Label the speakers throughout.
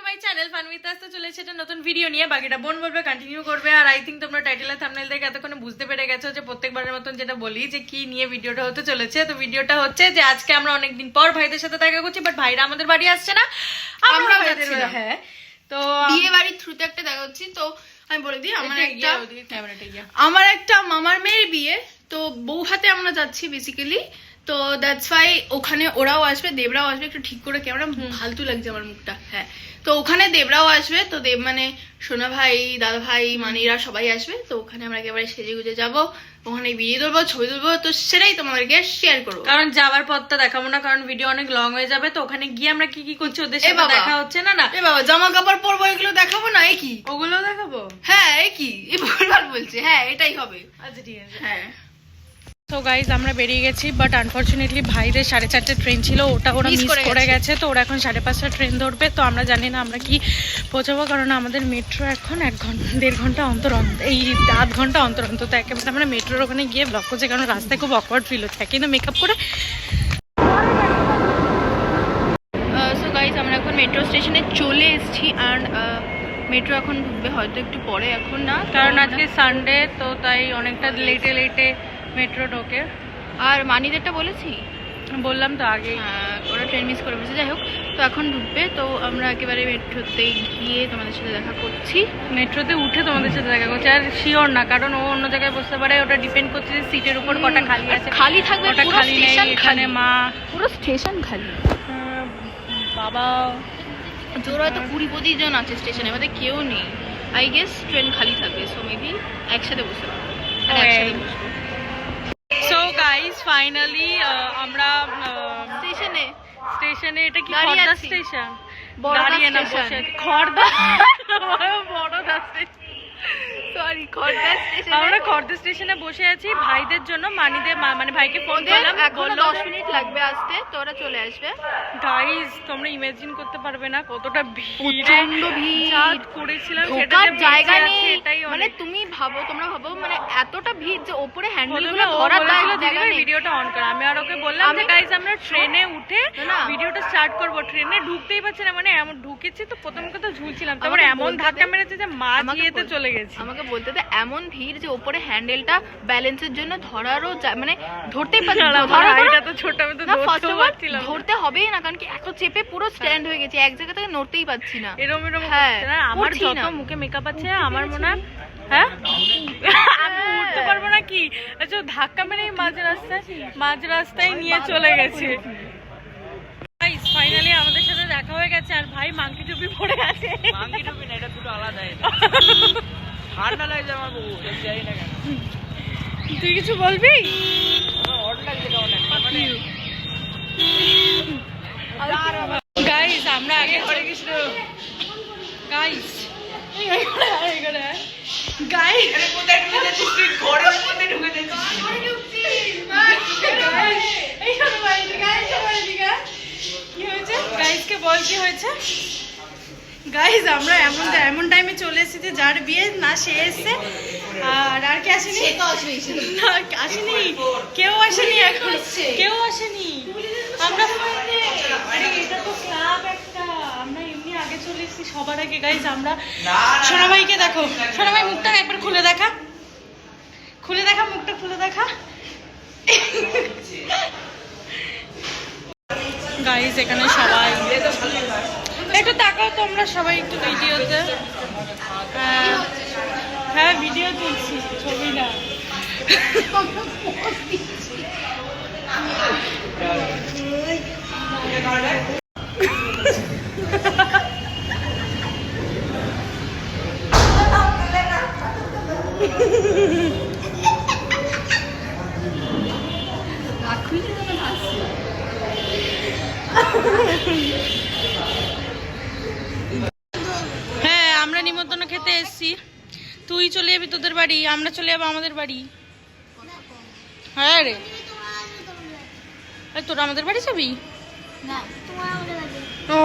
Speaker 1: My channel ফানমিতাস। তো চলেছে একটা নতুন ভিডিও নিয়ে, বাকিটা বোন বলবে, কন্টিনিউ করবে। আর আই থিঙ্ক তোমরা টাইটেল আর থাম্বনেল দেখে এতক্ষণে বুঝতে পেরে গেছো যে প্রত্যেকবারের মতন যেটা বলি যে কি নিয়ে ভিডিওটা হতে চলেছে। তো ভিডিওটা হচ্ছে যে আজকে আমরা অনেকদিন পর ভাইদের সাথে দেখা করছি, বাট ভাইরা আমাদের বাড়ি আসছে না, আমরা ভাইদের বাড়ি। হ্যাঁ, তো
Speaker 2: বিয়ে বাড়ির থ্রুতে একটা দেখা হচ্ছে। তো আমি বলে দিই, আমার একটা মামার মেয়ের বিয়ে, তো বউ হাতে আমরা যাচ্ছি বেসিক্যালি। তো দ্যাটস ওয়াই ওখানে ওরাও আসবে, দেবরাও আসবে। একটু ঠিক করে ক্যামেরা, ফালতু লাগছে আমার মুখটা। হ্যাঁ, তো ওখানে দেবরাও আসবে। তো দেব মানে সোনা ভাই, দাদা ভাই, মানে এরা সবাই আসবে। তো ওখানে আমরা একেবারে সেজে গুজে যাবো, ওখানে বিয়ে তুলবো, ছবি তুলবো। তো সেটাই তোমাদেরকে শেয়ার করবো,
Speaker 1: কারণ যাওয়ার পথটা দেখাবো না, কারণ ভিডিও অনেক লং হয়ে যাবে। তো ওখানে গিয়ে আমরা কি কি করছি ওদের সাথে দেখা হচ্ছে না। না
Speaker 2: এ বাবা, জামা কাপড় পরবো, এগুলো দেখাবো না? কি
Speaker 1: ওগুলো দেখাবো?
Speaker 2: হ্যাঁ, কি ভুলভাল বলছে? হ্যাঁ, এটাই হবে।
Speaker 1: আচ্ছা ঠিক আছে।
Speaker 2: হ্যাঁ,
Speaker 1: তো গাইজ আমরা বেরিয়ে গেছি, বাট আনফর্চুনেটলি ভাইদের 4:30 ট্রেন ছিল, ওটা ওরা মিস করে গেছে। তো ওরা এখন 5:30 ট্রেন ধরবে। তো আমরা জানি না আমরা কি পৌঁছাবো, কারণ আমাদের মেট্রো এখন 1.5 ঘন্টা অন্তর, এই আধ ঘন্টা অন্তর অন্তর। তো একেবারে আমরা মেট্রোর ওখানে গিয়ে ব্লক করছি, কারণ রাস্তায় খুব অকওয়ার্ড ফিল হচ্ছে, কিন্তু মেকআপ করে।
Speaker 2: সো গাইজ আমরা এখন মেট্রো স্টেশনে চলে এসেছি। অ্যান্ড মেট্রো এখন ঢুকবে হয়তো একটু পরে, এখন না,
Speaker 1: কারণ আজকে সানডে, তো তাই অনেকটা লেটে মেট্রো ঢোকে।
Speaker 2: আর মানিদেরটা বলেছি,
Speaker 1: বললাম তো আগে,
Speaker 2: ওরা ট্রেন মিস করে বসে। যাই হোক, তো এখন ঢুকবে। তো আমরা একেবারে মেট্রোতে গিয়ে তোমাদের সাথে দেখা করছি।
Speaker 1: মেট্রোতে উঠে তোমাদের সাথে দেখা করছে। আর শিওর না, কারণ ও অন্য জায়গায় বসতে পারে, ওটা ডিপেন্ড করছে যে সিটের উপর কটা খালি আছে।
Speaker 2: খালি থাকবে,
Speaker 1: ওটা খালি নেই, এখানে মা
Speaker 2: পুরো স্টেশন খালি।
Speaker 1: বাবা
Speaker 2: জোর হয়তো 20-25 জন আছে স্টেশনে, আমাদের কেউ নেই। আই গেস ট্রেন খালি থাকবে, সো মেবি একসাথে বসতে পারবো, একসাথে বসবো।
Speaker 1: সো গাইস ফাইনালি আমরা স্টেশনে, এটা কি খড়দা স্টেশন? দাঁড়িয়ে না, বসে আছি। খড়দা বড়দা স্টেশন,
Speaker 2: সরি, খড়দা স্টেশন।
Speaker 1: আমরা খড়দা স্টেশনে বসে আছি ভাইদের জন্য। মানে ভাইকে ফোন করলাম,
Speaker 2: এখনো 10 মিনিট লাগবে আসতে, তো ওরা চলে আসবে।
Speaker 1: গাইস তোমরা ইমাজিন করতে পারবে না কতটা
Speaker 2: প্রচন্ড ভিড়
Speaker 1: করেছিলাম,
Speaker 2: ঢোকার জায়গা নেই। মানে তুমি ভাবো, তোমরা ভাবো, মানে এতটা ভিড় যে ওপরে হ্যান্ডেলগুলো ধরার জায়গা নেই।
Speaker 1: ভিডিওটা অন কর। আমি আর ওকে বললাম যে গাইস আমরা ট্রেনে উঠে ভিডিওটা স্টার্ট করব। ট্রেনে ঢুকতেই পারছি না, মানে এমন ঢুকেছি তো প্রথম কথা ঝুলছিলাম, তারপরে এমন ধাক্কা মেরেছে যে মাঝিয়েতে চলে গেছি।
Speaker 2: আমাকে বলতে তো এমন ভিড় যে ওপরে হ্যান্ডেলটা ব্যালেন্সের জন্য ধরারও মানে ধরতেই পারছি না।
Speaker 1: এটা তো ছোট, আমি তো ধরতেও পারছিলাম,
Speaker 2: ধরতে হবেই না, কারণ কি এত চেপে পুরো স্ট্যান্ড হয়ে গেছে, এক জায়গা থেকে নড়তেই পারছি না।
Speaker 1: এরকম
Speaker 2: হ্যাঁ,
Speaker 1: আমার যত মুখে মেকআপ আছে আমার মনে হয়, হ্যাঁ আমি উঠতে পারবো না কি? আচ্ছা ধাক্কা মেরেই মাঝ রাস্তায় নিয়ে চলে গেছে। ফাইনালি আমাদের সাথে দেখা হয়ে গেছে। আর ভাই মাংকি টুপি পরে আছে। মাংকি টুপি না, এটা দুটো আলাদা। ঠান্ডা লাগছে আমার, বহু যাই না কেন। তুই কিছু বলবি? গাইস আমরা আগে হরে কৃষ্ণ গাইস গাইস আমরা এমন টাইমে চলে এসেছি যার বিয়ে না সে এসছে, আর কি আসেনি, আসেনি, কেউ আসেনি, এখন কেউ আসেনি। আমরা এটা তো ক্লাব একটা, আমরা এমনি আগে চলে এসেছি সবার আগে। গাইস আমরা সোনাভাইকে দেখো, সোনাভাই মুখটা একবার খুলে দেখা, মুখটা খুলে দেখা। গাইস এখানে সবাই একটু তাকাও, তোমরা সবাই একটু ভিডিওতে। হ্যাঁ ভিডিও তুলছি, ছবি না। হ্যাঁ আমরা নিমন্ত্রণ খেতে এসেছি, তুই চলে যাবি তোদের বাড়ি, আমরা চলে যাবো আমাদের বাড়ি। হ্যাঁ রে, তোরা আমাদের বাড়ি যাবি? ও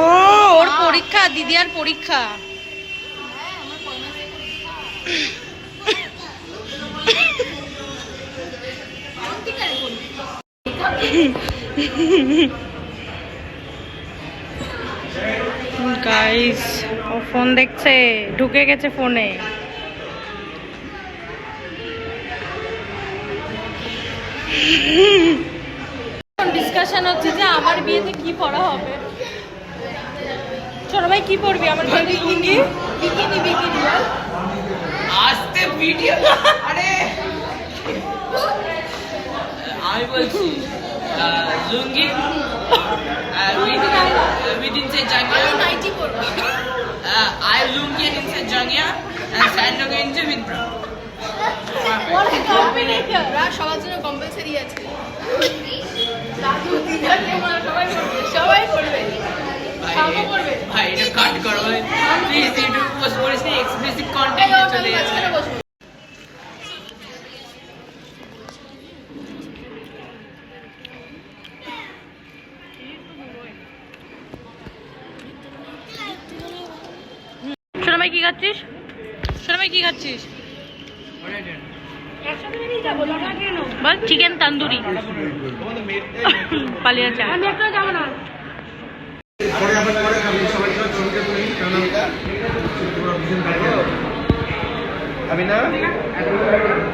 Speaker 1: ওর পরীক্ষা, দিদি আর পরীক্ষা। গাইস ও ফোন দেখছে, ঢুকে গেছে ফোনে। ডিসকাশন হচ্ছে যে আমার বিয়েতে কি পরা হবে। ছোট ভাই কি পরবি? আমার বিয়েতে লুঙ্গি, বিকিনি বিকিনি।
Speaker 3: আস্তে ভিডিও আরে আমি বলছি লুঙ্গি within say জাঙ্গিয়া
Speaker 2: নাইটি পরবো।
Speaker 3: I lungi in say জাঙ্গিয়া and sandal গেঞ্জি with bra
Speaker 1: What a combination!
Speaker 2: সবার জন্য কম্পালসারি আছে। দাদু দিদাকে মা সবাই পরবে, সবাই পরবে। সবাই পরবে।
Speaker 3: ভাই এটা কাট করো প্লিজ ইউটিউব পোস্ট করিস না, এক্সপ্লিসিট কন্টেন্ট চলে যাচ্ছে।
Speaker 1: সোনামাই কি খাচ্ছিস? সোনামাই কি খাচ্ছিস? বল চিকেন তন্দুরি। পালিয়ে যা। আমি একটা যাব না।
Speaker 4: আমি না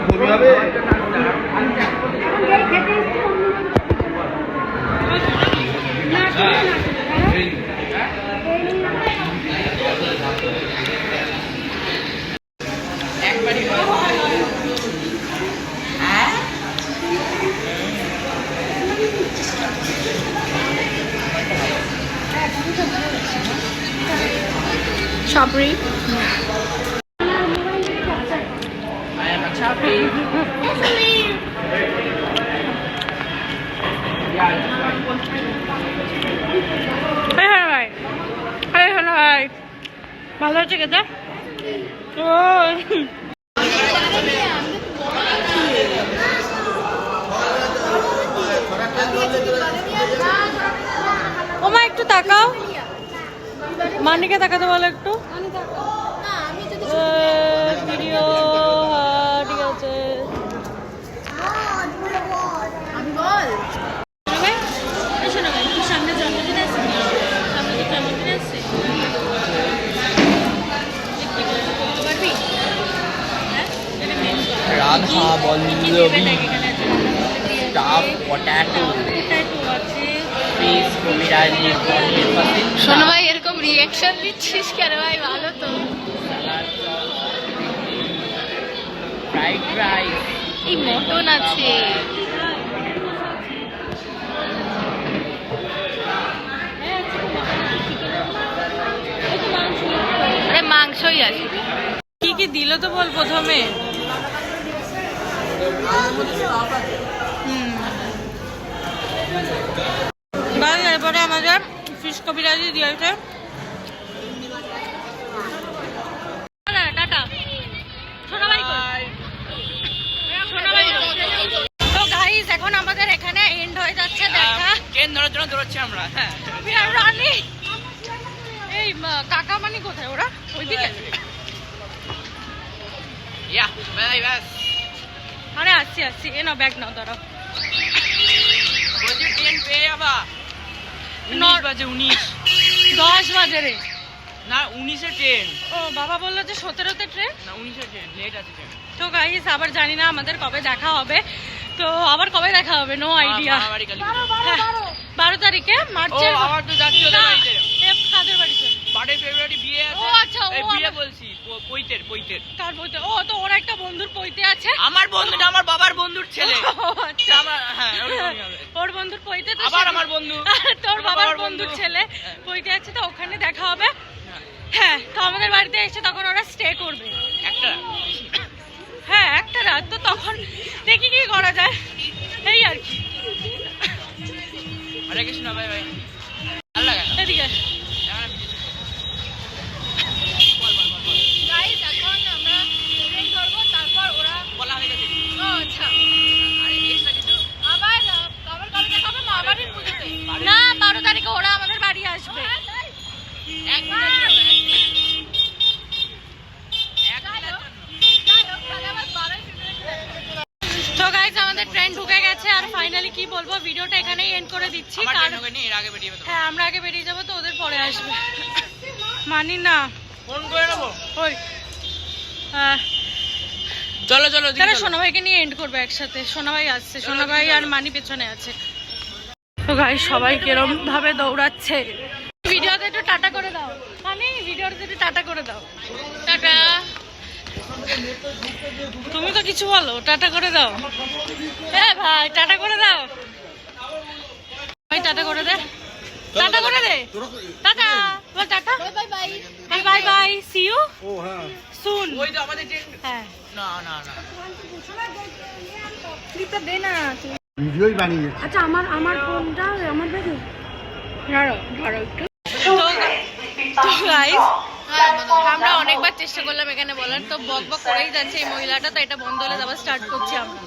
Speaker 4: বমি হবে।
Speaker 2: Sabri
Speaker 3: I am a chappy.
Speaker 1: ভালো হচ্ছে খেতে। ও মা একটু তাকাও, মানিকে তাকাতে বলো একটু। ভিডিও ঠিক আছে।
Speaker 2: আমি বল
Speaker 1: সামনে জন্মদিন আছে, সামনে তো জন্মদিন আছে।
Speaker 3: Radha Vallabhi staff potato fish কবিরাজি পনির পাতি
Speaker 2: শোনো ভাই, এরকম রিঅ্যাকশন দিচ্ছিস কেন ভাই? ভালো তো।
Speaker 3: ফ্রাইড রাইস
Speaker 2: এই মটন আছে, আরে মাংসই আছে।
Speaker 1: কি কি দিল তো বল প্রথমে। এরপরে আমাদের ফিশ কবিরাজি দিয়েছে। টাটা। সোনাবাই কই? সোনাবাই কই? তো গাইস এখন আমাদের এখানে এন্ড হয়ে যাচ্ছে দেখা।
Speaker 3: ট্রেন ধরার জন্য দৌড়াচ্ছি আমরা। হ্যাঁ
Speaker 1: We are running. এই কাকা মানি কোথায় ওরা? ওইদিকে?
Speaker 3: ইয়া বাই বাস
Speaker 1: আরে আসছি আসছি, এ নাও ব্যাগ নাও, দাঁড়াও।
Speaker 3: বলছি ট্রেন পেয়ে যাবা।
Speaker 1: 9
Speaker 3: বাজে 19
Speaker 1: 10 বাজে রে।
Speaker 3: না 19-এ ট্রেন।
Speaker 1: ও বাবা বললো যে 17তে ট্রেন।
Speaker 3: না 19-এ ট্রেন, লেট আছে ট্রেন।
Speaker 1: তো গাইস আবার জানি না আমাদের কবে দেখা হবে, তো আবার কবে দেখা হবে নো আইডিয়া। 12 তারিখে মার্চের।
Speaker 3: ও আবার তো যাচ্ছি ওদের বাড়িতে।
Speaker 1: কাদের বাড়িতে?
Speaker 3: 12 ফেব্রুয়ারি বিয়ে আছে।
Speaker 1: ও আচ্ছা, ও
Speaker 3: এই বিয়ে
Speaker 1: আবার-
Speaker 3: বলছি পৈতের।
Speaker 1: কার বইতে? ও তো ওর একটা বন্ধুর পইতে আছে।
Speaker 3: আমার বন্ধু না, আমার বাবার বন্ধুর ছেলে।
Speaker 1: ও, আচ্ছা।
Speaker 3: আমার হ্যাঁ ওরকমই হবে।
Speaker 1: ওর বন্ধুর পইতে তো
Speaker 3: আবার
Speaker 1: সে-
Speaker 3: আমার বন্ধু।
Speaker 1: আর তোর
Speaker 3: আমার
Speaker 1: বাবার
Speaker 3: বাবার
Speaker 1: বন্ধুর
Speaker 3: বন্ধু।
Speaker 1: ছেলে
Speaker 3: হ্যাঁ।
Speaker 1: পইতে আছে, তো ওখানে দেখা হবে। হ্যাঁ, তো আমাদের বাড়িতে এসে তখন ওরা স্টে করবে।
Speaker 3: একটা
Speaker 1: হ্যাঁ একটা রাত, তো তখন দেখি কি করা যায়, এই আর কি।
Speaker 3: হরে কৃষ্ণ, বাই বাই। ভালো লাগে না
Speaker 1: এদিকে
Speaker 2: গাইস এখন আমরা ট্রেন ধরবো, তারপর ওরা
Speaker 3: বলা হয়ে গেছে।
Speaker 2: ও আচ্ছা
Speaker 3: আরে এক্সট্রা কিছু
Speaker 2: আবার কবে দেখা হবে? মা বাড়ির পুজোতে।
Speaker 1: না 12 তারিখে ওরা আমাদের বাড়ি আসবে।
Speaker 3: এক মিনিটের জন্য, এক মিনিট।
Speaker 2: যাই হোক, তাহলে আবার 12 ফেব্রুয়ারি।
Speaker 1: তো গাইস আমাদের ট্রেন ঢুকে গেছে, আর ফাইনালি কি বলবো, ভিডিওটা এখানেই এন্ড করে দিচ্ছি।
Speaker 3: আমার
Speaker 1: কারণ
Speaker 3: ট্রেন ঢোকেনি, এর আগে বেরিয়ে যেতে হবে।
Speaker 1: হ্যাঁ আমরা আগে বেরিয়ে যাবো, তো ওদের পরে আসবে। মানি না
Speaker 3: ফোন করে নেবো।
Speaker 1: ওই
Speaker 3: চলো চলো
Speaker 1: তাহলে সোনা ভাইকে নিয়ে এন্ড করবে একসাথে। সোনা ভাই আসছে, সোনা ভাই আর মানি পেছনে আছে। তো গাইস সবাই কিরম ভাবে দৌড়াচ্ছে। ভিডিওতে একটু টাটা করে দাও, মানে ভিডিওতে একটু টাটা করে দাও। টাটা। তুমি তো কিছু বলো, টাটা করে দাও। হ্যাঁ ভাই টাটা করে দাও, ভাই টাটা করে দে, টাটা করে দে, টাটা বল, tata
Speaker 2: bye bye.
Speaker 1: Bye bye bye, see you
Speaker 4: ও হ্যাঁ
Speaker 1: সুন।
Speaker 3: ওই তো আমাদের
Speaker 1: হ্যাঁ
Speaker 3: না না না
Speaker 2: ক্লিপটা দে না।
Speaker 4: ভিডিওই বানিয়ে
Speaker 2: আচ্ছা আমার ফোনটা আমার ব্যাগে ধরো একটু।
Speaker 1: তো গাইস আমরা অনেকবার চেষ্টা করলাম এখানে বলার, তো বক বক করেই যাচ্ছে এই মহিলাটা। তো এটা বন্ধ হলে আবার স্টার্ট করছি আমরা।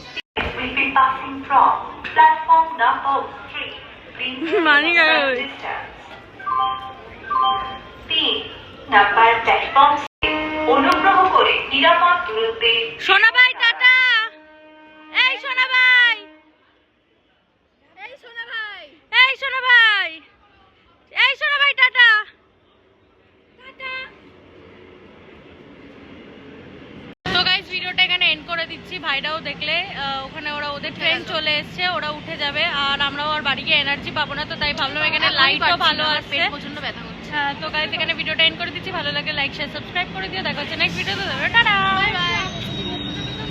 Speaker 5: will be passing from platform number 3. Please
Speaker 1: Mani
Speaker 5: keep
Speaker 1: gayo.
Speaker 5: the distance. 3 number platform অনুগ্রহ করে নিরাপদ দূরত্বে।
Speaker 1: সোনা ভাই টাটা। এই সোনা ভাই,
Speaker 2: এই সোনা ভাই,
Speaker 1: এই সোনা ভাই, এই সোনা ভাই টাটা। তো গাইস ভিডিওটা এখানে এন্ড করে দিচ্ছি। ভাইরাও দেখলে ওখানে ওরা ওদের ট্রেন চলে এসেছে, ওরা উঠে যাবে আর আমরাও আর বাড়ি গিয়ে এনার্জি পাবো না। তো তাই ভাবলাম এখানে লাইটও ভালো আসছে।
Speaker 2: প্রচন্ড ব্যথা করছে।
Speaker 1: হ্যাঁ তো গাইস এখানে ভিডিওটা এন্ড করে দিচ্ছি। ভালো লাগে লাইক শেয়ার সাবস্ক্রাইব করে দিও। দেখা হচ্ছে নেক্সট ভিডিওতে। Tata bye by.